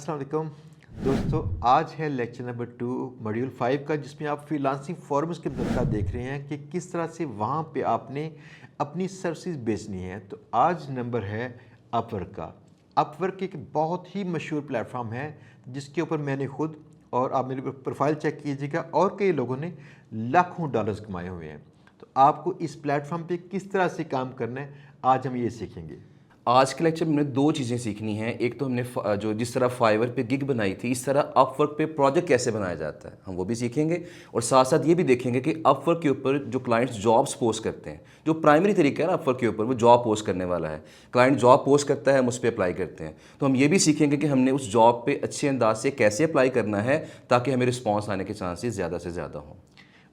अस्सलाम वालेकुम दोस्तों, आज है लेक्चर नंबर 2 मॉड्यूल 5 का, जिसमें आप फ्रीलांसिंग फॉर्म्स के मतलब देख रहे हैं कि किस तरह से वहाँ पे आपने अपनी सर्विसेज बेचनी है। तो आज नंबर है अपवर्क का। अपवर्क एक बहुत ही मशहूर प्लेटफॉर्म है जिसके ऊपर मैंने खुद और आप मेरी प्रोफाइल चेक कीजिएगा और कई लोगों ने लाखों डॉलर्स कमाए हुए हैं। तो आपको इस प्लेटफॉर्म पे किस तरह से काम करना है, आज हम ये सीखेंगे। आज के लेक्चर में हमने दो चीज़ें सीखनी हैं। एक तो हमने जो जिस तरह फाइवर पे गिग बनाई थी, इस तरह अपवर्क पे प्रोजेक्ट कैसे बनाया जाता है, हम वो भी सीखेंगे। और साथ साथ ये भी देखेंगे कि अपवर्क के ऊपर जो क्लाइंट्स जॉब्स पोस्ट करते हैं, जो प्राइमरी तरीका है ना अपवर्क के ऊपर, वो जॉब पोस्ट करने वाला है। क्लाइंट जॉब पोस्ट करता है, हम उस पर अप्लाई करते हैं। तो हम ये भी सीखेंगे कि हमने उस जॉब पे अच्छे अंदाज से कैसे अप्लाई करना है ताकि हमें रिस्पॉन्स आने के चांसेस ज़्यादा से ज़्यादा हों।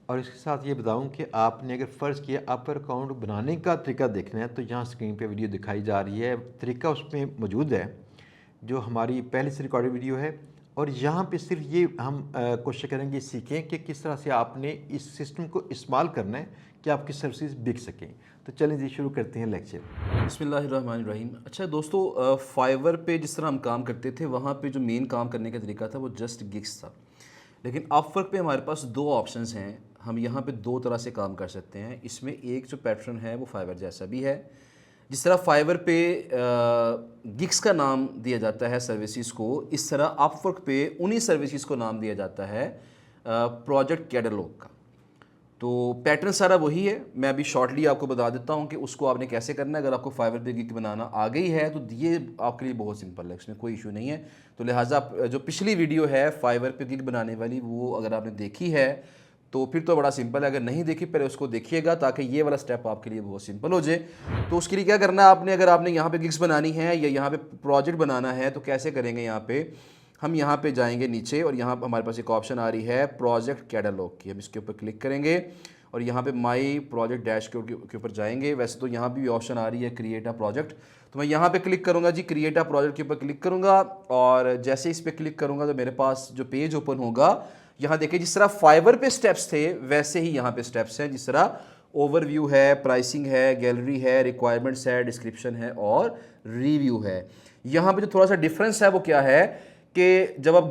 और इसके साथ ये बताऊं कि आपने अगर फ़र्ज़ किया अपर अकाउंट बनाने का तरीका देखना है तो यहाँ स्क्रीन पे वीडियो दिखाई जा रही है, तरीका उसमें मौजूद है जो हमारी पहले से रिकॉर्डेड वीडियो है। और यहाँ पे सिर्फ ये हम कोशिश करेंगे सीखें कि किस तरह से आपने इस सिस्टम को इस्तेमाल करना है कि आपकी सर्विसेज बिक सकें। तो चलें जी, शुरू करते हैं लेक्चर। बिस्मिल्लाहिर्रहमानिर्रहीम। अच्छा दोस्तों, फाइवर पे जिस तरह हम काम करते थे, वहाँ पे जो मेन काम करने का तरीका था वो जस्ट गिग्स था। लेकिन अपवर्क पे हमारे पास दो ऑप्शंस हैं। हम यहाँ पे दो तरह से काम कर सकते हैं। इसमें एक जो पैटर्न है वो फाइवर जैसा भी है। जिस तरह फाइवर पे गिग्स का नाम दिया जाता है सर्विसेज को, इस तरह अपवर्क पे उन्हीं सर्विसेज को नाम दिया जाता है प्रोजेक्ट कैटलॉग का। तो पैटर्न सारा वही है। मैं अभी शॉर्टली आपको बता देता हूँ कि उसको आपने कैसे करना है। अगर आपको फाइवर पे गिग बनाना आ गई है तो ये आपके लिए बहुत सिंपल है, इसमें कोई इशू नहीं है। तो लिहाजा जो पिछली वीडियो है फाइवर पे गिग बनाने वाली, वो अगर आपने देखी है तो फिर तो बड़ा सिंपल है। अगर नहीं देखी, पहले उसको देखिएगा ताकि ये वाला स्टेप आपके लिए बहुत सिंपल हो जाए। तो उसके लिए क्या करना है आपने, अगर आपने यहाँ पे गिग्स बनानी है या यहाँ पे प्रोजेक्ट बनाना है तो कैसे करेंगे। यहाँ पे हम यहाँ पे जाएंगे नीचे और यहाँ पर हमारे पास एक ऑप्शन आ रही है प्रोजेक्ट कैटलॉग की। हम इसके ऊपर क्लिक करेंगे और यहाँ पे माई प्रोजेक्ट डैशबोर्ड के ऊपर जाएंगे। वैसे तो यहाँ भी ऑप्शन आ रही है क्रिएट अ प्रोजेक्ट, तो मैं यहाँ पे क्लिक करूँगा जी, क्रिएट अ प्रोजेक्ट के ऊपर क्लिक करूँगा। और जैसे इस पर क्लिक करूँगा तो मेरे पास जो पेज ओपन होगा, यहाँ देखिए जिस तरह फाइवर पे स्टेप्स थे वैसे ही यहाँ पे स्टेप्स हैं। जिस तरह ओवरव्यू है, प्राइसिंग है, गैलरी है, रिक्वायरमेंट्स है, डिस्क्रिप्शन है और रिव्यू है। यहाँ पे जो थोड़ा सा डिफरेंस है वो क्या है कि जब आप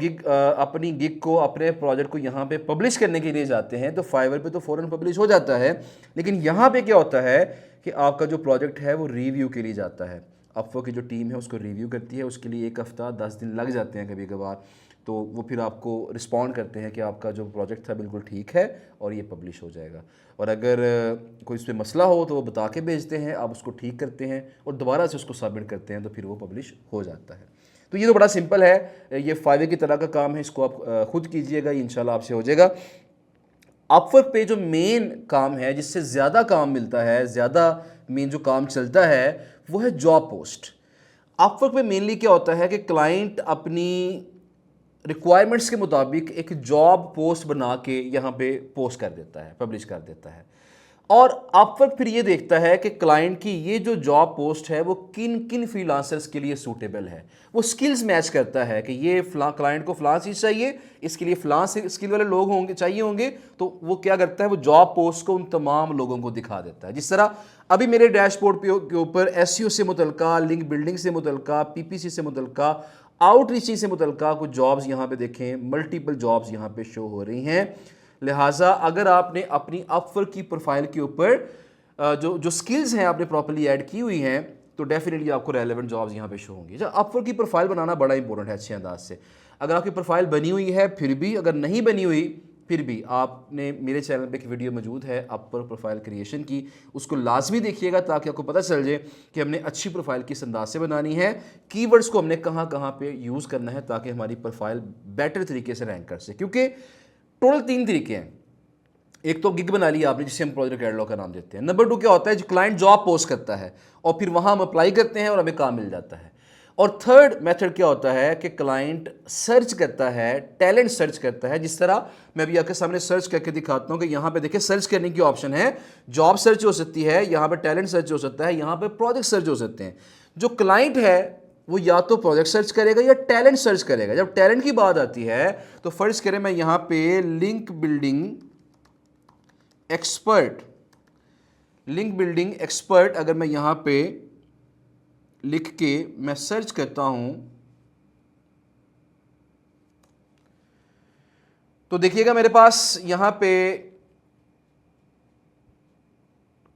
अपनी गिग को, अपने प्रोजेक्ट को यहाँ पे पब्लिश करने के लिए जाते हैं तो फाइवर पे तो फ़ौरन पब्लिश हो जाता है। लेकिन यहाँ पे क्या होता है कि आपका जो प्रोजेक्ट है वो रिव्यू के लिए जाता है। अपवर्क की जो टीम है उसको रिव्यू करती है, उसके लिए 1 हफ्ता 10 दिन लग जाते हैं कभी कभार। तो वो फिर आपको रिस्पॉन्ड करते हैं कि आपका जो प्रोजेक्ट था बिल्कुल ठीक है और ये पब्लिश हो जाएगा। और अगर कोई इस पर मसला हो तो वो बता के भेजते हैं, आप उसको ठीक करते हैं और दोबारा से उसको सबमिट करते हैं तो फिर वो पब्लिश हो जाता है। तो ये तो बड़ा सिंपल है, ये फाइवर की तरह का काम है। इसको आप खुद कीजिएगा, ये इंशाल्लाह आपसे हो जाएगा। अपवर्क पे जो मेन काम है, जिससे ज़्यादा काम मिलता है, ज़्यादा मेन जो काम चलता है वो है जॉब पोस्ट। अपवर्क पे मेनली क्या होता है कि क्लाइंट अपनी रिक्वायरमेंट्स के मुताबिक एक जॉब पोस्ट बना के यहाँ पे पोस्ट कर देता है, पब्लिश कर देता है। और अपवर्क फिर ये देखता है कि क्लाइंट की ये जो जॉब पोस्ट है वो किन किन फ्रीलांसर्स के लिए सूटेबल है। वो स्किल्स मैच करता है कि ये क्लाइंट को फलां चीज़ चाहिए, इसके लिए फलां स्किल वाले लोग होंगे, चाहिए होंगे। तो वो क्या करता है, वो जॉब पोस्ट को उन तमाम लोगों को दिखा देता है। जिस तरह अभी मेरे डैशबोर्ड के ऊपर एसईओ से मुतल्लिका, लिंक बिल्डिंग से मुतल्लिका, पीपीसी से मुतल्लिका, आउटरीचिंग से मुतल्लिका कुछ जॉब्स यहाँ पे देखें, मल्टीपल जॉब्स यहाँ पे शो हो रही हैं। लिहाजा अगर आपने अपनी अपवर्क की प्रोफाइल के ऊपर जो स्किल्स हैं आपने प्रॉपर्ली ऐड की हुई हैं तो डेफिनेटली आपको रेलेवेंट जॉब्स यहाँ पे शो होंगी। जब अपवर्क की प्रोफाइल बनाना बड़ा इंपॉर्टेंट है अच्छे अंदाज से। अगर आपकी प्रोफाइल बनी हुई है फिर भी, अगर नहीं बनी हुई फिर भी, आपने मेरे चैनल पे एक वीडियो मौजूद है अपवर्क प्रोफाइल क्रिएशन की, उसको लाजमी देखिएगा ताकि आपको पता चल जाए कि हमने अच्छी प्रोफाइल किस अंदाज से बनानी है, कीवर्ड्स को हमने कहाँ कहाँ पे यूज़ करना है ताकि हमारी प्रोफाइल बेटर तरीके से रैंक कर सके। क्योंकि टोटल 3 तरीके हैं। एक तो गिग बना लिया आपने, जिसे हम प्रोजेक्ट कैटलॉग का नाम देते हैं। नंबर 2 क्या होता है, जो क्लाइंट जॉब पोस्ट करता है और फिर वहाँ हम अप्लाई करते हैं और हमें काम मिल जाता है। और थर्ड मेथड क्या होता है कि क्लाइंट सर्च करता है, टैलेंट सर्च करता है। जिस तरह मैं अभी आपके सामने सर्च करके दिखाता हूँ कि यहाँ पे देखिए सर्च करने की ऑप्शन है, जॉब सर्च हो सकती है, यहाँ पे टैलेंट सर्च हो सकता है, यहाँ पे प्रोजेक्ट सर्च हो सकते हैं। जो क्लाइंट है वो या तो प्रोजेक्ट सर्च करेगा या टैलेंट सर्च करेगा। जब टैलेंट की बात आती है तो फर्ज करें मैं यहाँ पे लिंक बिल्डिंग एक्सपर्ट अगर मैं यहाँ पे लिख के मैं सर्च करता हूँ तो देखिएगा मेरे पास यहाँ पे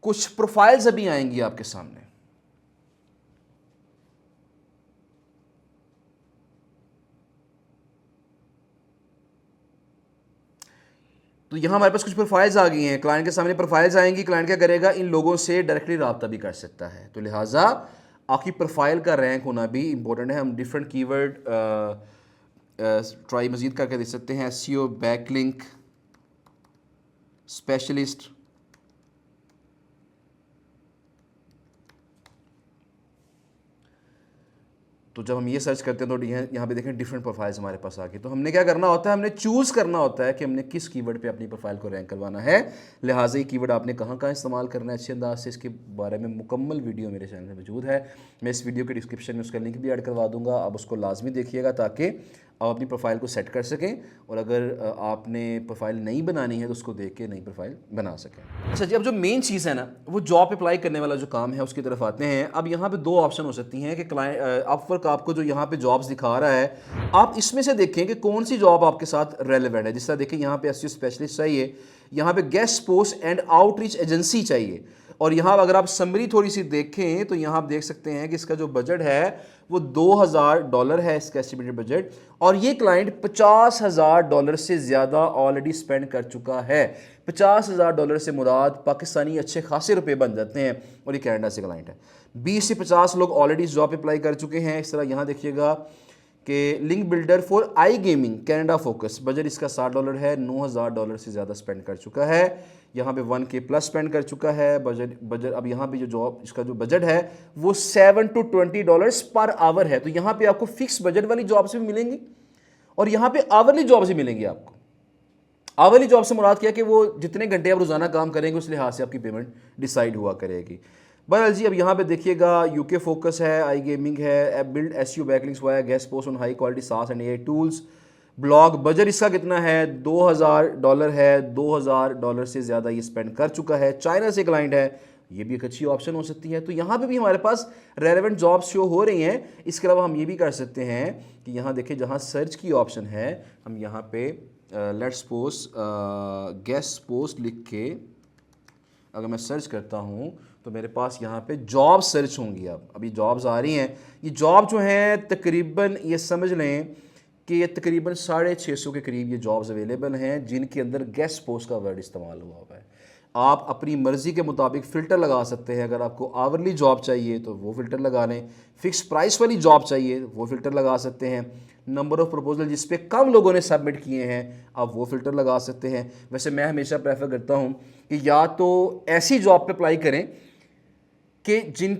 कुछ प्रोफाइल्स अभी आएंगी आपके सामने। तो यहाँ हमारे पास कुछ प्रोफाइल्स आ गई हैं, क्लाइंट के सामने प्रोफाइल्स आएंगी। क्लाइंट क्या करेगा, इन लोगों से डायरेक्टली रब्ता भी कर सकता है। तो लिहाजा आपकी प्रोफाइल का रैंक होना भी इंपॉर्टेंट है। हम डिफरेंट कीवर्ड ट्राई मजीद करके देख सकते हैं। एसईओ, बैकलिंक स्पेशलिस्ट, तो जब हम ये सर्च करते हैं तो यहाँ पे देखें डिफरेंट प्रोफाइल्स हमारे पास आ गई। तो हमने क्या करना होता है, हमने चूज़ करना होता है कि हमने किस कीवर्ड पे अपनी प्रोफाइल को रैंक करवाना है। लिहाजा ये कीवर्ड आपने कहाँ कहाँ इस्तेमाल करना है अच्छे अंदाज से, इसके बारे में मुकम्मल वीडियो मेरे चैनल में मौजूद है। मैं इस वीडियो के डिस्क्रिप्शन में उसका लिंक भी ऐड करवा दूँगा, आप उसको लाजमी देखिएगा ताकि आप अपनी प्रोफाइल को सेट कर सकें, और अगर आपने प्रोफाइल नहीं बनानी है तो उसको देख के नई प्रोफाइल बना सकें। अच्छा जी, अब जो मेन चीज़ है ना, वो जॉब अप्लाई करने वाला जो काम है उसकी तरफ आते हैं। अब यहाँ पे दो ऑप्शन हो सकती हैं कि क्लाइंट अपवर्क आपको जो यहाँ पे जॉब्स दिखा रहा है, आप इसमें से देखें कि कौन सी जॉब आपके साथ रेलेवेंट है। जिस तरह देखें यहाँ पे एसईओ स्पेशलिस्ट चाहिए, यहाँ पे guest post and outreach agency चाहिए, और यहाँ अगर आप समरी थोड़ी सी देखें तो यहाँ आप देख सकते हैं कि इसका जो बजट है वो $2000 है, इसका एस्टिमेटेड बजट। और ये क्लाइंट $50,000 से ज़्यादा ऑलरेडी स्पेंड कर चुका है। $50,000 से मुराद पाकिस्तानी अच्छे खासे रुपए बन जाते हैं, और ये कनाडा से क्लाइंट है। 20 से 50 लोग ऑलरेडी इस जॉब पे अप्लाई कर चुके हैं। इस तरह यहाँ देखिएगा कि link builder for I gaming Canada focus, budget इसका $60 है, $9000 से ज़्यादा स्पेंड कर चुका है। यहाँ पे 1K प्लस स्पेंड कर चुका है। बजट अब यहाँ पे जो जॉब इसका जो बजट है वो $7 to $20 पर आवर है। तो यहाँ पे आपको फिक्स बजट वाली जॉब से भी मिलेंगी, और यहाँ पे आवरली जॉब से मिलेंगी आपको। आवरली जॉब से मुराद किया कि वो जितने घंटे आप रोज़ाना काम करेंगे उस लिहाज से आपकी पेमेंट डिसाइड हुआ करेगी। बहरहाल जी, अब यहाँ पे देखिएगा यूके फोकस है, आई गेमिंग है, बिल्ड एसईओ बैकलिंक्स हुआ है, guest post on high quality SaaS and AI tools, blog. Budget इसका कितना है, $2000 है। $2000 से ज़्यादा ये स्पेंड कर चुका है। चाइना से क्लाइंट है, ये भी एक अच्छी ऑप्शन हो सकती है। तो यहाँ पे भी हमारे पास रेलेवेंट जॉब्स शो हो रही हैं। इसके अलावा हम ये भी कर सकते हैं कि यहाँ देखिए जहाँ सर्च की ऑप्शन है, हम यहाँ पे लेट्स पोस्ट गेस्ट पोस्ट लिख के अगर मैं सर्च करता हूँ तो मेरे पास यहाँ पे जॉब सर्च होंगी। अब अभी जॉब्स आ रही हैं। ये जॉब जो हैं तकरीबन ये समझ लें कि ये तकरीबन 650 के करीब ये जॉब्स अवेलेबल हैं, जिनके अंदर गेस्ट पोस्ट का वर्ड इस्तेमाल हुआ है। आप अपनी मर्ज़ी के मुताबिक फ़िल्टर लगा सकते हैं। अगर आपको आवरली जॉब चाहिए तो वो फ़िल्टर लगा लें, फ़िक्स प्राइस वाली जॉब चाहिए वो फ़िल्टर लगा सकते हैं, नंबर ऑफ़ प्रपोजल जिस पे कम लोगों ने सबमिट किए हैं आप वो फ़िल्टर लगा सकते हैं। वैसे मैं हमेशा प्रेफर करता हूँ कि या तो ऐसी जॉब पे अप्लाई करें कि जिन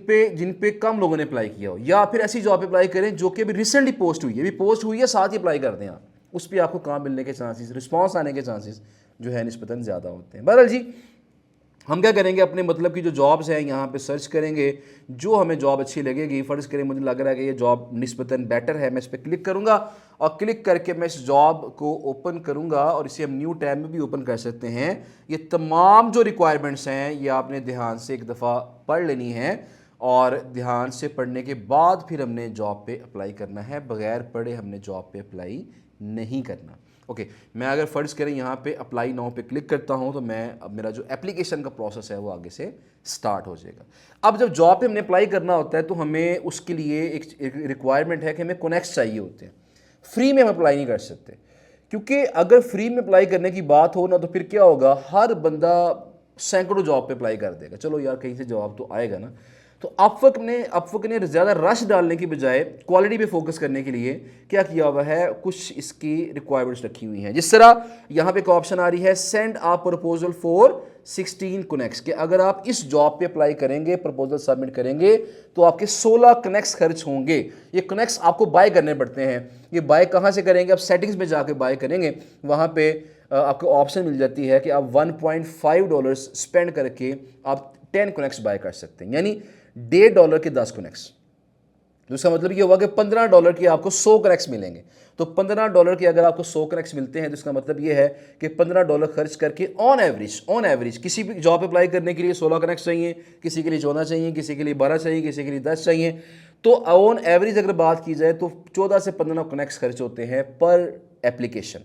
पे कम लोगों ने अप्लाई किया हो, या फिर ऐसी जॉब पे अप्लाई करें जो कि अभी रिसेंटली पोस्ट हुई है, अभी पोस्ट हुई है साथ ही अप्लाई कर दें आप, उस पर आपको काम मिलने के चांसेस, रिस्पांस आने के चांसेस जो है निस्बतन ज़्यादा होते हैं। बहरहाल जी, हम क्या करेंगे, अपने मतलब की जो जॉब्स हैं यहाँ पे सर्च करेंगे, जो हमें जॉब अच्छी लगेगी, फ़र्ज़ करें मुझे लग रहा है कि ये जॉब निस्बतन बेटर है, मैं इस पर क्लिक करूँगा, और क्लिक करके मैं इस जॉब को ओपन करूँगा, और इसे हम न्यू टैब में भी ओपन कर सकते हैं। ये तमाम जो रिक्वायरमेंट्स हैं ये आपने ध्यान से एक दफ़ा पढ़ लेनी है, और ध्यान से पढ़ने के बाद फिर हमने जॉब पे अप्लाई करना है। बग़ैर पढ़े हमने जॉब पे अप्लाई नहीं करना। ओके, मैं अगर फ़र्ज़ करें यहाँ पे अप्लाई नाउ पे क्लिक करता हूँ तो मैं अब मेरा जो एप्लीकेशन का प्रोसेस है वो आगे से स्टार्ट हो जाएगा। अब जब जॉब पे हमने अप्लाई करना होता है तो हमें उसके लिए एक रिक्वायरमेंट है कि हमें कनेक्ट्स चाहिए होते हैं। फ्री में हम अप्लाई नहीं कर सकते, क्योंकि अगर फ्री में अप्लाई करने की बात हो ना तो फिर क्या होगा, हर बंदा सैकड़ों जॉब पे अप्लाई कर देगा, चलो यार कहीं से जवाब तो आएगा ना। तो अपवर्क ने ज़्यादा रश डालने की बजाय क्वालिटी पे फोकस करने के लिए क्या किया हुआ है, कुछ इसकी रिक्वायरमेंट्स रखी हुई हैं। जिस तरह यहाँ पे एक ऑप्शन आ रही है, send a proposal for 16 connects, कि अगर आप इस जॉब पे अप्लाई करेंगे, प्रपोजल सबमिट करेंगे तो आपके 16 कनेक्ट्स खर्च होंगे। ये कनेक्ट्स आपको बाय करने पड़ते हैं। ये बाय कहाँ से करेंगे, आप सेटिंग्स में जाके बाय करेंगे, वहाँ पे आपको ऑप्शन मिल जाती है कि आप $1.5 स्पेंड करके आप 10 कनेक्ट्स बाय कर सकते हैं, यानी $1.5 के 10 कनेक्ट्स। तो इसका मतलब ये होगा कि $15 के आपको 100 कनेक्ट्स मिलेंगे। तो $15 के अगर आपको 100 कनेक्ट्स मिलते हैं तो इसका मतलब ये है कि $15 खर्च करके ऑन एवरेज किसी भी जॉब अप्लाई करने के लिए 16 कनेक्ट्स चाहिए, किसी के लिए 14 चाहिए, किसी के लिए 12 चाहिए, किसी के लिए 10 चाहिए। तो ऑन एवरेज अगर बात की जाए तो 14 से 15 कनेक्ट्स खर्च होते हैं पर एप्लीकेशन।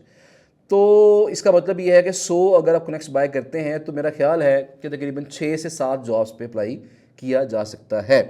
तो इसका मतलब ये है कि 100 अगर आप कनेक्ट्स बाय करते हैं तो मेरा ख्याल है कि तकरीबन 6 से 7 जॉब्स पे अप्लाई किया जा सकता है।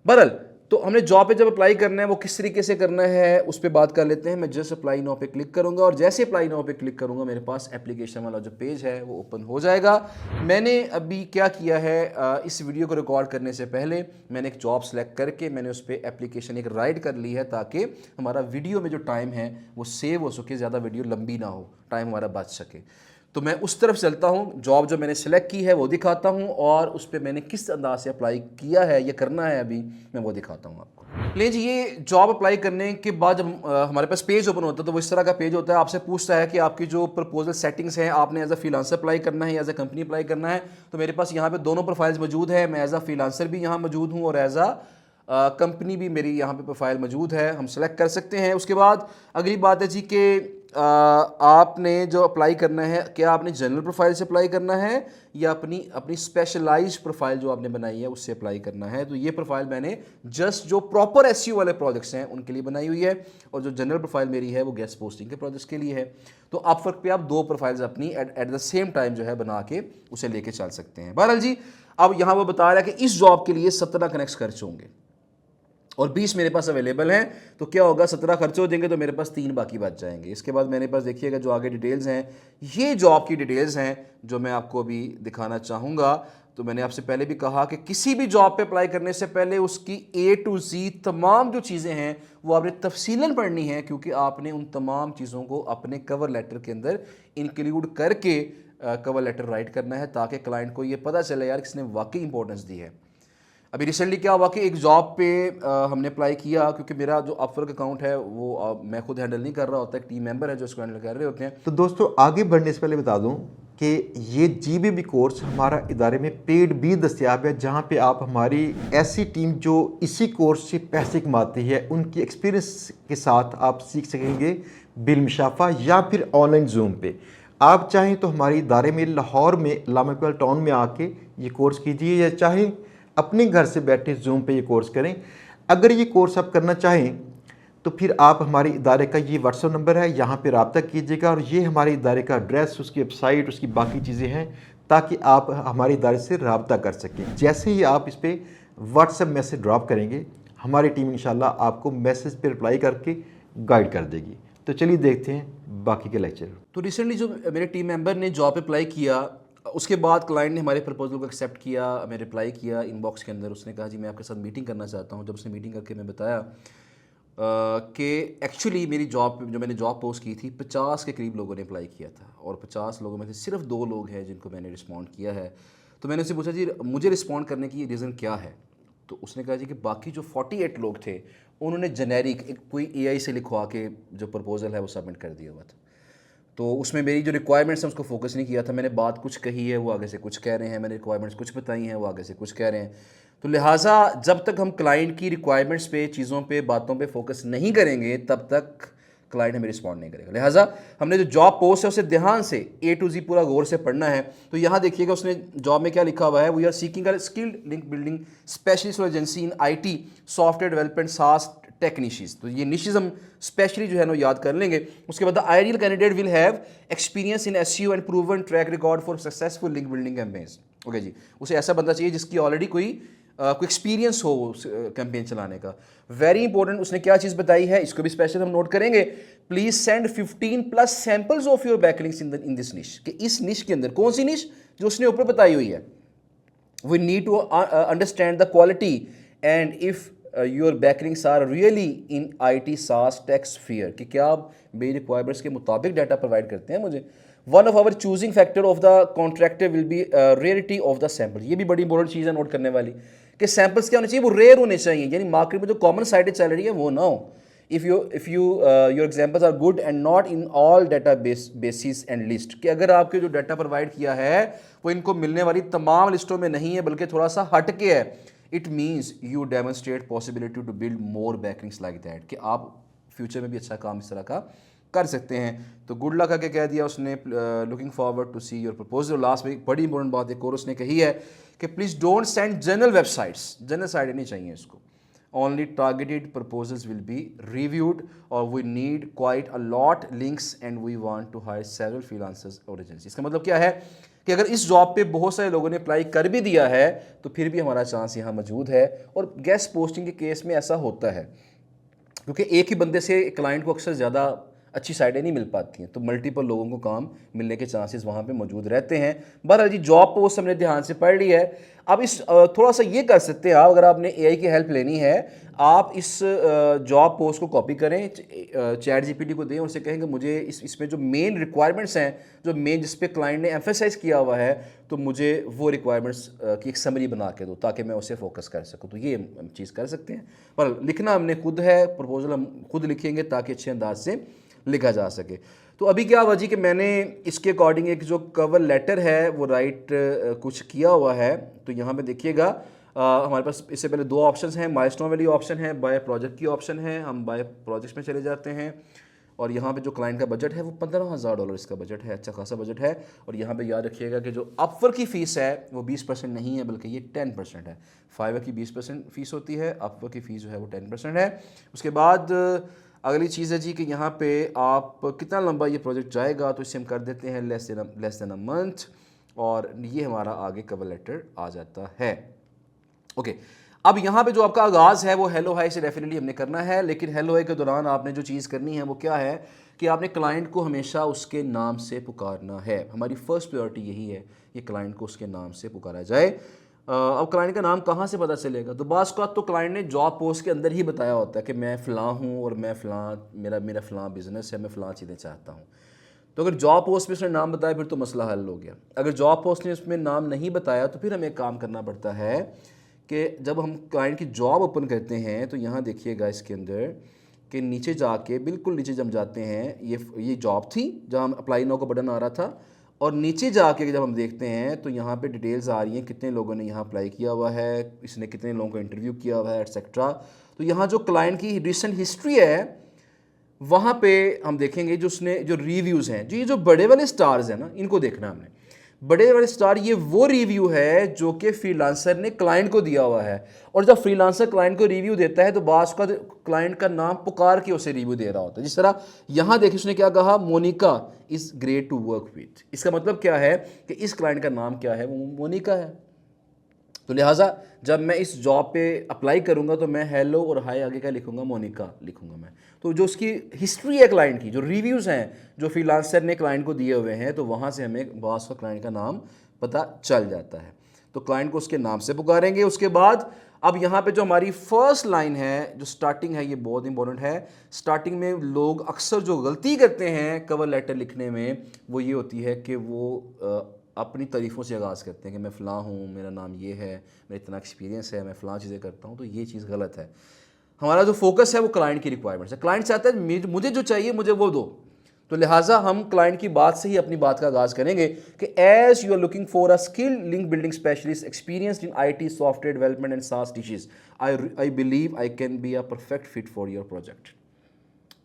बहरहाल, तो हमने जॉब पे जब अप्लाई करना है वो किस तरीके से करना है उस पर बात कर लेते हैं। मैं जस्ट अप्लाई नाउ पे क्लिक करूंगा और जैसे अप्लाई नाउ पे क्लिक करूंगा मेरे पास एप्लीकेशन वाला जो पेज है वो ओपन हो जाएगा। मैंने अभी क्या किया है, इस वीडियो को रिकॉर्ड करने से पहले मैंने एक जॉब सेलेक्ट करके मैंने उस पर एप्लीकेशन एक राइट कर ली है ताकि हमारा वीडियो में जो टाइम है वो सेव हो सके, ज़्यादा वीडियो लंबी ना हो, टाइम हमारा बच सके। तो मैं उस तरफ चलता हूँ, जॉब जो मैंने सेलेक्ट की है वो दिखाता हूँ और उस पर मैंने किस अंदाज से अप्लाई किया है, ये करना है अभी मैं वो दिखाता हूँ आपको। ले जी, ये जॉब अप्लाई करने के बाद जब हमारे पास पेज ओपन होता है तो वो इस तरह का पेज होता है। आपसे पूछता है कि आपकी जो प्रपोजल सेटिंग्स हैं, आपने एज अ फ्रीलांसर अप्लाई करना है या एज अ कंपनी अप्लाई करना है। तो मेरे पास यहाँ पे दोनों प्रोफाइल्स मौजूद है। मैं एज अ फ्रीलांसर भी यहाँ मौजूद हूँ और एज अ कंपनी भी मेरी यहाँ पे प्रोफाइल मौजूद है, हम सेलेक्ट कर सकते हैं। उसके बाद अगली बात है जी कि आपने जो अप्लाई करना है, क्या आपने जनरल प्रोफाइल से अप्लाई करना है या अपनी अपनी स्पेशलाइज्ड प्रोफाइल जो आपने बनाई है उससे अप्लाई करना है। तो ये प्रोफाइल मैंने जस्ट जो प्रॉपर एसईओ वाले प्रोजेक्ट्स हैं उनके लिए बनाई हुई है और जो जनरल प्रोफाइल मेरी है वो गेस्ट पोस्टिंग के प्रोजेक्ट्स के लिए है। तो अपवर्क पे आप 2 प्रोफाइल्स अपनी एट द सेम टाइम जो है बना के उसे लेके चल सकते हैं। बहरहाल जी, अब यहाँ वो बता रहा है कि इस जॉब के लिए 17 कनेक्ट्स खर्च होंगे और 20 मेरे पास अवेलेबल हैं। तो क्या होगा, 17 खर्च हो जाएंगे तो मेरे पास 3 बाकी बच जाएंगे। इसके बाद मेरे पास देखिएगा जो आगे डिटेल्स हैं, ये जॉब की डिटेल्स हैं जो मैं आपको अभी दिखाना चाहूँगा। तो मैंने आपसे पहले भी कहा कि किसी भी जॉब पे अप्लाई करने से पहले उसकी A to Z तमाम जो चीज़ें हैं वो आपने तफसीलन पढ़नी है, क्योंकि आपने उन तमाम चीज़ों को अपने कवर लेटर के अंदर इंक्लूड करके कवर लेटर राइट करना है ताकि क्लाइंट को ये पता चले यार किसने वाकई इंपॉर्टेंस दी है। अभी रिसेंटली क्या हुआ कि एक जॉब पे हमने अप्लाई किया, क्योंकि मेरा जो अपवर्क अकाउंट है वो मैं खुद हैंडल नहीं कर रहा होता, एक टीम मेंबर है जो इसको हैंडल कर रहे होते हैं। तो दोस्तों, आगे बढ़ने से पहले बता दूं कि ये GBB कोर्स हमारा इदारे में पेड भी दस्तियाब है, जहां पे आप हमारी ऐसी टीम जो इसी कोर्स से पैसे कमाती है उनकी एक्सपीरियंस के साथ आप सीख सकेंगे बिलमुशाफा या फिर ऑनलाइन जूम पे। आप चाहें तो हमारे इदारे में लाहौर में अल्लामा इकबाल टाउन में आके ये कोर्स कीजिए या चाहें अपने घर से बैठे जूम पे ये कोर्स करें। अगर ये कोर्स आप करना चाहें तो फिर आप हमारे इदारे का ये व्हाट्सएप नंबर है, यहाँ पे रब्ता कीजिएगा और ये हमारे इदारे का एड्रेस, उसकी वेबसाइट, उसकी बाकी चीज़ें हैं ताकि आप हमारे इदारे से रब्ता कर सकें। जैसे ही आप इस पर व्हाट्सएप मैसेज ड्रॉप करेंगे हमारी टीम इंशाल्लाह आपको मैसेज पर रिप्लाई करके गाइड कर देगी। तो चलिए देखते हैं बाकी के लेक्चर। तो रिसेंटली जो मेरे टीम मेंबर ने जॉब अप्लाई किया, उसके बाद क्लाइंट ने हमारे प्रपोजल को एक्सेप्ट किया, मैं रिप्लाई किया इनबॉक्स के अंदर। उसने कहा जी मैं आपके साथ मीटिंग करना चाहता हूँ। जब उसने मीटिंग करके मैं बताया कि एक्चुअली मेरी जॉब जो मैंने जॉब पोस्ट की थी 50 के करीब लोगों ने अप्लाई किया था और 50 लोगों में से सिर्फ 2 लोग हैं जिनको मैंने रिस्पॉन्ड किया है। तो मैंने उससे पूछा जी मुझे रिस्पॉन्ड करने की रीज़न क्या है। तो उसने कहा जी कि बाकी जो 48 लोग थे उन्होंने जेनेरिक एक कोई AI से लिखवा के जो प्रपोजल है वो सबमिट कर दिया हुआ था। तो उसमें मेरी जो रिक्वायरमेंट्स हैं उसको फोकस नहीं किया था। मैंने बात कुछ कही है वो आगे से कुछ कह रहे हैं, मैंने रिक्वायरमेंट्स कुछ बताई हैं वो आगे से कुछ कह रहे हैं। तो लिहाजा जब तक हम क्लाइंट की रिक्वायरमेंट्स पे, चीज़ों पे, बातों पे फोकस नहीं करेंगे तब तक क्लाइंट हमें रिस्पॉन्ड नहीं करेगा। लिहाजा हमने जो जॉब पोस्ट है उसे ध्यान से A to Z पूरा गौर से पढ़ना है। तो यहाँ देखिएगा उसने जॉब में क्या लिखा हुआ है, we are seeking a skilled link building specialist agency in IT software development SaaS tech niches. तो ये निशेस हम स्पेशली जो है ना याद कर लेंगे। उसके बाद ideal candidate will have experience in SEO and proven track record for successful link building campaigns. Okay जी, उसे ऐसा बंदा चाहिए जिसकी ऑलरेडी कोई एक्सपीरियंस हो कैंपेन चलाने का। वेरी इंपॉर्टेंट, उसने क्या चीज़ बताई है इसको भी स्पेशल हम नोट करेंगे। Please send 15+ samples of your backlinks in this निश। कि इस निश के अंदर कौन सी निश जो उसने ऊपर बताई हुई है, we need to understand the quality and if your backlinks are really in IT SaaS tech sphere. कि क्या आप मेरी रिक्वायरमेंट्स के मुताबिक डाटा प्रोवाइड करते हैं मुझे। One of our choosing factor of the contractor will be rarity of the sample. ये भी बड़ी इंपॉर्टेंट चीज़ है नोट करने वाली कि सैंपल्स क्या होने चाहिए, वो रेयर होने चाहिए, यानी मार्केट में जो कॉमन साइटें चल रही है वो ना हो। If you your examples are good and not in all data basis and list. कि अगर आपके जो डाटा प्रोवाइड किया है वो इनको मिलने वाली तमाम लिस्टों में नहीं है बल्कि थोड़ा सा हट के है, it means you demonstrate possibility to build more backlinks like that. कि आप फ्यूचर में भी अच्छा काम इस तरह का कर सकते हैं। तो गुड लक आके कह दिया उसने, looking forward to see your proposal. Last में एक बड़ी इंपॉर्टेंट बात एक और उसने कही है कि please don't send general websites, general साइटें नहीं चाहिए इसको। only targeted proposals will be reviewed, or we need quite a lot links and we want to hire several freelancers or agencies। इसका मतलब क्या है कि अगर इस जॉब पे बहुत सारे लोगों ने अप्लाई कर भी दिया है तो फिर भी हमारा चांस यहाँ मौजूद है। और गेस्ट पोस्टिंग के केस में ऐसा होता है क्योंकि एक ही बंदे से क्लाइंट को अक्सर ज़्यादा अच्छी साइडें नहीं मिल पाती हैं, तो मल्टीपल लोगों को काम मिलने के चांसेस वहाँ पे मौजूद रहते हैं। बहरहाल जी, जॉब पोस्ट हमने ध्यान से पढ़ ली है। अब इस थोड़ा सा ये कर सकते हैं आप, अगर आपने एआई की हेल्प लेनी है, आप इस जॉब पोस्ट को कॉपी करें, चैट जीपीटी को दें और उसे कहेंगे मुझे इसमें जो मेन रिक्वायरमेंट्स हैं, जो मेन जिस पे क्लाइंट ने एम्फेसाइज किया हुआ है, तो मुझे वो रिक्वायरमेंट्स की एक समरी बना के दो ताकि मैं उसे फोकस कर सकूँ। तो ये हम चीज़ कर सकते हैं, पर लिखना हमने खुद है, प्रपोजल हम खुद लिखेंगे ताकि अच्छे अंदाज से लिखा जा सके। तो अभी क्या हुआ जी कि मैंने इसके अकॉर्डिंग एक जो कवर लेटर है वो राइट कुछ किया हुआ है। तो यहाँ पे देखिएगा हमारे पास इससे पहले दो ऑप्शंस हैं, माइलस्टोन वाली ऑप्शन है, बाय प्रोजेक्ट की ऑप्शन है। हम बाय प्रोजेक्ट्स में चले जाते हैं और यहाँ पे जो क्लाइंट का बजट है वो $15,000 इसका बजट है, अच्छा खासा बजट है। और यहाँ पे याद रखिएगा कि जो अपवर्क की फ़ीस है वो 20% नहीं है बल्कि ये 10% है। फाइवर की 20% फ़ीस होती है, अपवर्क की फ़ीस जो है वो 10% है। उसके बाद अगली चीज़ है जी कि यहाँ पे आप कितना लंबा ये प्रोजेक्ट जाएगा, तो इसे हम कर देते हैं लेस देन अ मंथ, और ये हमारा आगे कवर लेटर आ जाता है। ओके, अब यहाँ पे जो आपका आगाज़ है वो हेलो हाई से डेफिनेटली हमने करना है, लेकिन हेलो हाई के दौरान आपने जो चीज़ करनी है वो क्या है कि आपने क्लाइंट को हमेशा उसके नाम से पुकारना है। हमारी फर्स्ट प्रायोरिटी यही है कि क्लाइंट को उसके नाम से पुकारा जाए। अब क्लाइंट का नाम कहाँ से पता चलेगा, तो बाज़ का तो क्लाइंट ने जॉब पोस्ट के अंदर ही बताया होता है कि मैं फ़लाँ हूँ और मैं फ़लाँ मेरा फ़लाँ बिज़नेस है, मैं फ़लाँ चीज़ें चाहता हूँ। तो अगर जॉब पोस्ट में उसने नाम बताया फिर तो मसला हल हो गया। अगर जॉब पोस्ट ने उसमें नाम नहीं बताया तो फिर हमें एक काम करना पड़ता है कि जब हम क्लाइंट की जॉब ओपन करते हैं तो यहाँ देखिएगा इसके अंदर कि नीचे जाके बिल्कुल नीचे जब जाते हैं, ये जॉब थी जहाँ अप्लाई नाउ का बटन आ रहा था, और नीचे जाके जब हम देखते हैं तो यहाँ पे डिटेल्स आ रही हैं कितने लोगों ने यहाँ अप्लाई किया हुआ है, इसने कितने लोगों को इंटरव्यू किया हुआ है, एटसेट्रा। तो यहाँ जो क्लाइंट की रिसेंट हिस्ट्री है वहाँ पे हम देखेंगे जो उसने जो रिव्यूज़ हैं, जो ये जो बड़े वाले स्टार्स हैं ना, इनको देखना हमने। बड़े वाले स्टार ये वो रिव्यू है जो कि फ्रीलांसर ने क्लाइंट को दिया हुआ है, और जब फ्रीलांसर क्लाइंट को रिव्यू देता है तो बास का क्लाइंट का नाम पुकार के उसे रिव्यू दे रहा होता है। जिस तरह यहाँ देखिए उसने क्या कहा, Monica is great to work with. इसका मतलब क्या है कि इस क्लाइंट का नाम क्या है, वो मोनिका है। तो लिहाजा जब मैं इस जॉब पे अप्लाई करूंगा तो मैं हेलो और हाय आगे क्या लिखूंगा, मोनिका लिखूंगा मैं। तो जो उसकी हिस्ट्री है क्लाइंट की, जो रिव्यूज़ हैं जो फ्रीलांसर ने क्लाइंट को दिए हुए हैं, तो वहाँ से हमें बॉस का क्लाइंट का नाम पता चल जाता है। तो क्लाइंट को उसके नाम से पुकारेंगे। उसके बाद अब यहाँ पे जो हमारी फर्स्ट लाइन है, जो स्टार्टिंग है, ये बहुत इंपॉर्टेंट है। स्टार्टिंग में लोग अक्सर जो गलती करते हैं कवर लेटर लिखने में वो ये होती है कि वो अपनी तारीफ़ों से आगाज़ करते हैं कि मैं फ़लाँ हूँ, मेरा नाम ये है, मेरा इतना एक्सपीरियंस है, मैं फ़लाँ चीज़ें करता हूँ। तो ये चीज़ गलत है। हमारा जो फोकस है वो क्लाइंट की रिक्वायरमेंट्स है। क्लाइंट चाहता है मुझे जो चाहिए मुझे वो दो, तो लिहाजा हम क्लाइंट की बात से ही अपनी बात का आगाज़ करेंगे कि as you are looking for a skill link building specialist experienced in IT software development and SaaS teachers, I believe I can be a perfect fit for your project.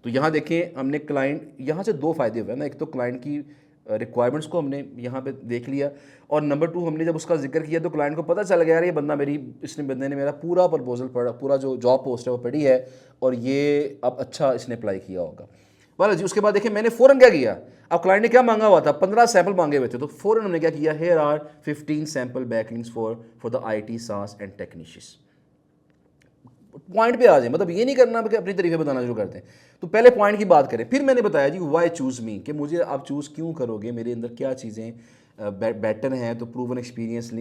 तो यहाँ देखें हमने क्लाइंट, यहाँ से दो फ़ायदे हुए ना, एक तो क्लाइंट की रिक्वायरमेंट्स को हमने यहाँ पे देख लिया, और नंबर 2 हमने जब उसका जिक्र किया तो क्लाइंट को पता चल गया यार ये बंदा इसने बंदे ने मेरा पूरा प्रपोजल पढ़ा, पूरा जो जॉब पोस्ट है वो पढ़ी है, और ये अब अच्छा इसने अप्लाई किया होगा। वाला जी उसके बाद देखिए मैंने फ़ौरन क्या किया, अब क्लाइंट ने क्या मांगा हुआ था, 15 सैंपल मांगे हुए थे, तो फ़ौरन हमने क्या किया, here are 15 sample backlinks for the IT SaaS and technicians. Point पे आ जाए, मतलब ये नहीं करना कि अपनी तरीके बताना शुरू करते हैं। तो पहले पॉइंट की बात करें, फिर मैंने बताया जी वाई चूज़ मी, कि मुझे आप चूज़ क्यों करोगे, मेरे अंदर क्या चीज़ें बेटर हैं। तो proven experience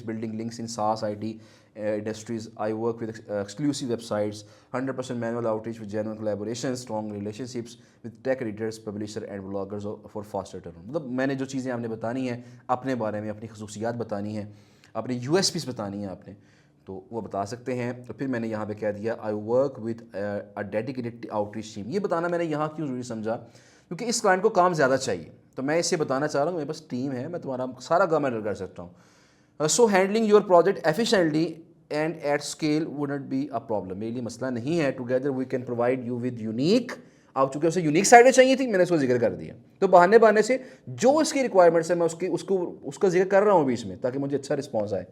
building links in SaaS IT industries, I work with exclusive websites, 100% manual outreach with genuine collaboration, strong relationships with tech editors, publisher and bloggers for faster turnaround। मतलब मैंने जो चीज़ें आपने बतानी है अपने बारे में, अपनी खसूसियात बतानी है, अपनी USPs बतानी है आपने, तो वो बता सकते हैं। तो फिर मैंने यहाँ पे कह दिया I work with a dedicated outreach team. ये बताना मैंने यहाँ क्यों ज़रूरी समझा, क्योंकि इस क्लाइंट को काम ज़्यादा चाहिए, तो मैं इसे बताना चाह रहा हूँ मेरे पास टीम है, मैं तुम्हारा सारा काम हैंडल कर सकता हूँ। So handling your project efficiently and at scale would not be a problem. मेरे लिए मसला नहीं है। Together we can provide you with unique, अब चूँकि उसे यूनिक साइडें चाहिए थी, मैंने उसको जिक्र कर दिया। तो बहाने से जो इसकी रिक्वायरमेंट्स है मैं उसका जिक्र कर रहा हूँ बीच में, ताकि मुझे अच्छा रिस्पॉन्स आए।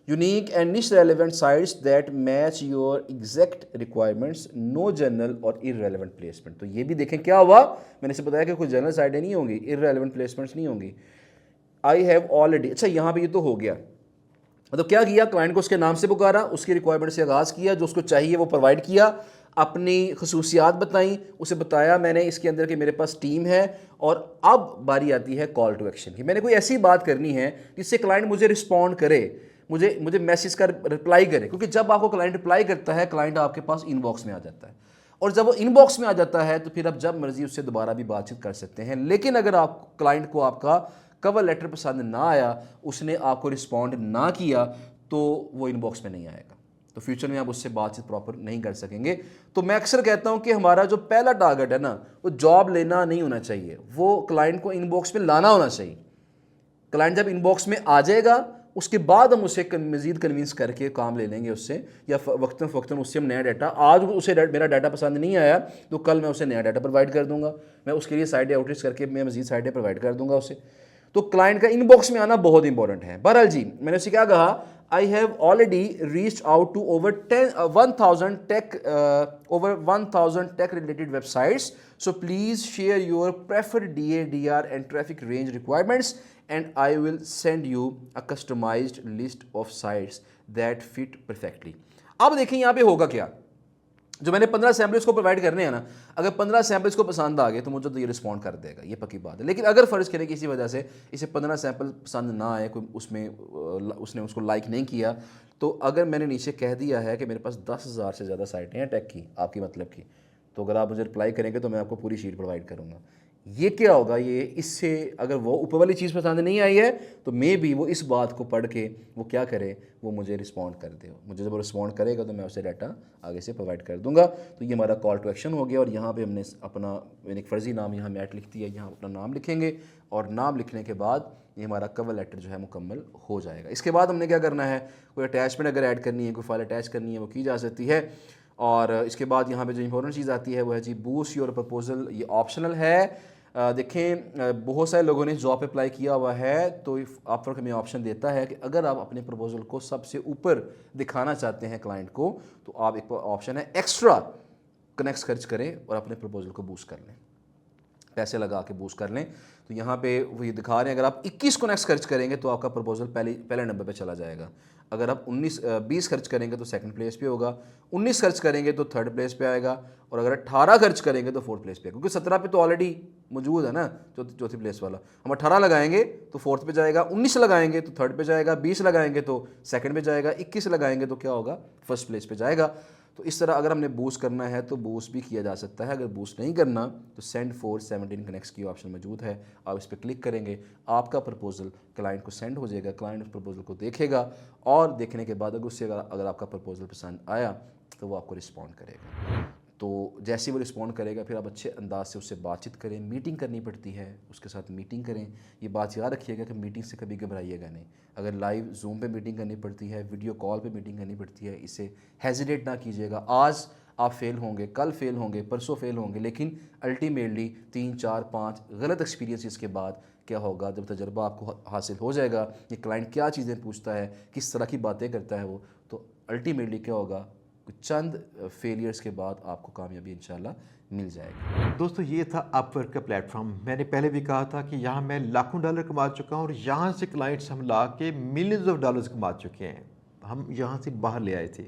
Unique and niche relevant sites that match your exact requirements, no general और इररेलेवेंट प्लेसमेंट। तो ये भी देखें क्या हुआ, मैंने इसे बताया कि कोई जनरल साइटें नहीं होंगी, इररेलेवेंट प्लेसमेंट्स नहीं होंगी। आई हैव ऑलरेडी, अच्छा यहाँ पे ये तो हो गया, मतलब क्या किया, क्लाइंट को उसके नाम से पुकारा, उसकी रिक्वायरमेंट से आगाज़ किया, जो उसको चाहिए वो प्रोवाइड किया, अपनी खसूसियात बताई, उसे बताया मैंने इसके अंदर कि मेरे पास टीम है। और अब बारी आती है कॉल टू एक्शन की। मैंने कोई ऐसी बात करनी है जिससे क्लाइंट मुझे रिस्पॉन्ड करे, मुझे मैसेज का रिप्लाई करे, क्योंकि जब आपको क्लाइंट रिप्लाई करता है, क्लाइंट आपके पास इनबॉक्स में आ जाता है, और जब वो इनबॉक्स में आ जाता है तो फिर आप जब मर्जी उससे दोबारा भी बातचीत कर सकते हैं। लेकिन अगर आप क्लाइंट को आपका कवर लेटर पसंद ना आया, उसने आपको रिस्पॉन्ड ना किया, तो वो इनबॉक्स में नहीं आएगा, तो फ्यूचर में आप उससे बातचीत प्रॉपर नहीं कर सकेंगे। तो मैं अक्सर कहता हूं कि हमारा जो पहला टारगेट है ना, वो जॉब लेना नहीं होना चाहिए, वो क्लाइंट को इनबॉक्स में लाना होना चाहिए। क्लाइंट जब इनबॉक्स में आ जाएगा, उसके बाद हम उसे मज़ीद कन्विंस करके काम ले लेंगे उससे, या वक्तन फ़वक्तन उससे हम नया डाटा, आज उसे मेरा डाटा पसंद नहीं आया तो कल मैं उसे नया डाटा प्रोवाइड कर दूंगा, मैं उसके लिए साइडें आउटरीच करके मैं मज़ीद साइडें प्रोवाइड कर दूंगा उसे। तो क्लाइंट का इनबॉक्स में आना बहुत इंपॉर्टेंट है। बहरहाल जी, मैंने उसे क्या कहा, I have already reached out to over 1000 tech related websites, so please share your preferred DA, DR and traffic range requirements and I will send you a customized list of sites that fit perfectly। अब देखें यहाँ पे होगा क्या, जो मैंने 15 samples को provide करने हैं ना, अगर 15 सैम्पल्स को पसंद आ गए तो मुझे तो ये रिस्पॉन्ड कर देगा, ये पक्की बात है। लेकिन अगर फ़र्ज़ करें किसी वजह से इसे 15 सैम्पल पसंद ना आए, कोई उसने उसको लाइक नहीं किया, तो अगर मैंने नीचे कह दिया है कि मेरे पास 10,000 से ज़्यादा साइटें हैं टेक की, आपकी मतलब की, तो अगर आप मुझे रिप्लाई करेंगे तो मैं आपको पूरी शीट प्रोवाइड करूँगा। ये क्या होगा, ये इससे अगर वो ऊपर वाली चीज़ पसंद नहीं आई है तो मे भी वो इस बात को पढ़ के वो क्या करे, वो मुझे रिस्पॉन्ड कर दे। मुझे जब वो रिस्पॉन्ड करेगा तो मैं उसे डाटा आगे से प्रोवाइड कर दूंगा। तो ये हमारा कॉल टू एक्शन हो गया, और यहाँ पे हमने अपना एक फ़र्ज़ी नाम यहाँ मैट लिख दिया, यहाँ अपना नाम लिखेंगे, और नाम लिखने के बाद ये हमारा कवर लेटर जो है मुकम्मल हो जाएगा। इसके बाद हमने क्या करना है, कोई अटैचमेंट अगर ऐड करनी है, कोई फाइल अटैच करनी है, वो की जा सकती है। और इसके बाद यहाँ पे जो इंपॉर्टेंट चीज़ आती है वो है जी बूस्ट योर प्रपोजल। ये ऑप्शनल है। देखें, बहुत सारे लोगों ने जॉब पे अप्लाई किया हुआ है, तो अपवर्क में ऑप्शन देता है कि अगर आप अपने प्रपोजल को सबसे ऊपर दिखाना चाहते हैं क्लाइंट को, तो आप एक ऑप्शन है एक्स्ट्रा कनेक्ट खर्च करें और अपने प्रपोजल को बूस्ट कर लें, पैसे लगा के बूस्ट कर लें। तो यहाँ पे वो ये दिखा रहे हैं, अगर आप 21 कनेक्ट खर्च करेंगे तो आपका प्रपोजल पहले नंबर पे चला जाएगा। अगर आप 20 खर्च करेंगे तो सेकंड प्लेस पे होगा, 19 खर्च करेंगे तो थर्ड प्लेस पे आएगा, और अगर 18 खर्च करेंगे तो फोर्थ प्लेस पे, क्योंकि 17 पे तो ऑलरेडी मौजूद है ना चौथी प्लेस वाला। हम 18 लगाएंगे तो फोर्थ पे जाएगा, 19 लगाएंगे तो थर्ड पे जाएगा, 20 लगाएंगे तो सेकंड पे जाएगा, 21 लगाएंगे तो क्या होगा, फर्स्ट प्लेस पे जाएगा। तो इस तरह अगर हमने बूस्ट करना है तो बूस्ट भी किया जा सकता है। अगर बूस्ट नहीं करना तो सेंड फॉर 17 कनेक्ट्स की ऑप्शन मौजूद है, आप इस पर क्लिक करेंगे, आपका प्रपोजल क्लाइंट को सेंड हो जाएगा, क्लाइंट उस प्रपोजल को देखेगा, और देखने के बाद अगर उससे अगर आपका प्रपोजल पसंद आया तो वो आपको रिस्पॉन्ड करेगा। तो जैसे वो रिस्पॉन्ड करेगा फिर आप अच्छे अंदाज से उससे बातचीत करें, मीटिंग करनी पड़ती है, उसके साथ मीटिंग करें। ये बात याद रखिएगा कि मीटिंग से कभी घबराइएगा नहीं। अगर लाइव जूम पे मीटिंग करनी पड़ती है, वीडियो कॉल पे मीटिंग करनी पड़ती है, इसे हेजिटेट ना कीजिएगा। आज आप फेल होंगे, कल फेल होंगे, परसों फेल होंगे, लेकिन अल्टीमेटली 3, 4, 5 गलत एक्सपीरियंस के बाद क्या होगा, जब तजर्बा आपको हासिल हो जाएगा, ये क्लाइंट क्या चीज़ें पूछता है, किस तरह की बातें करता है वो, तो अल्टीमेटली क्या होगा, चंद फेलियर्स के बाद आपको कामयाबी इंशाल्लाह मिल जाएगी। दोस्तों, ये था अपवर्क का प्लेटफॉर्म। मैंने पहले भी कहा था कि यहाँ मैं लाखों डॉलर कमा चुका हूँ, और यहाँ से क्लाइंट्स हम ला के मिलियंस ऑफ डॉलर्स कमा चुके हैं, हम यहाँ से बाहर ले आए थे।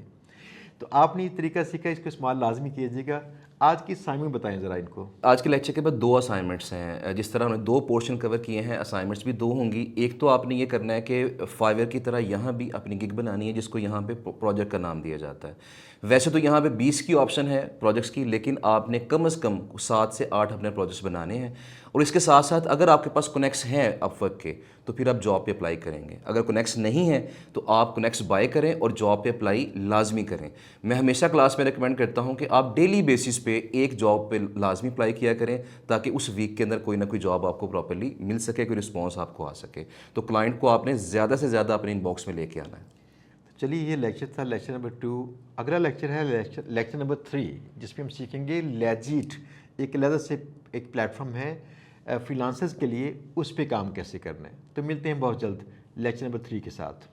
तो आपने ये तरीका सीखा, इसको इस्तेमाल लाजमी कीजिएगा। आज की असाइनमेंट बताएं ज़रा इनको। आज के लेक्चर के बाद 2 असाइनमेंट्स हैं। जिस तरह हमने 2 पोर्शन कवर किए हैं, असाइनमेंट्स भी 2 होंगी। एक तो आपने ये करना है कि फाइवर की तरह यहाँ भी अपनी गिग बनानी है, जिसको यहाँ पे प्रोजेक्ट का नाम दिया जाता है। वैसे तो यहाँ पे 20 की ऑप्शन है प्रोजेक्ट्स की, लेकिन आपने कम से कम 7 से 8 अपने प्रोजेक्ट्स बनाने हैं। और इसके साथ साथ अगर आपके पास कनेक्ट्स हैं अपवर्क के, तो फिर आप जॉब पे अप्लाई करेंगे। अगर कनेक्ट्स नहीं है तो आप कनेक्ट्स बाय करें और जॉब पे अप्लाई लाजमी करें। मैं हमेशा क्लास में रिकमेंड करता हूं कि आप डेली बेसिस पे एक जॉब पे लाजमी अप्लाई किया करें, ताकि उस वीक के अंदर कोई ना कोई जॉब आपको प्रॉपर्ली मिल सके, कोई रिस्पॉन्स आपको आ सके। तो क्लाइंट को आपने ज़्यादा से ज़्यादा अपने इनबॉक्स में लेके आना है। चलिए, ये लेक्चर था लेक्चर नंबर 2। अगला लेक्चर है लेक्चर नंबर 3, जिसमें हम सीखेंगे लेजिट, एक अलग से एक प्लेटफॉर्म है फ्रीलांसर्स के लिए, उस पर काम कैसे करना है। तो मिलते हैं बहुत जल्द लेक्चर नंबर 3 के साथ।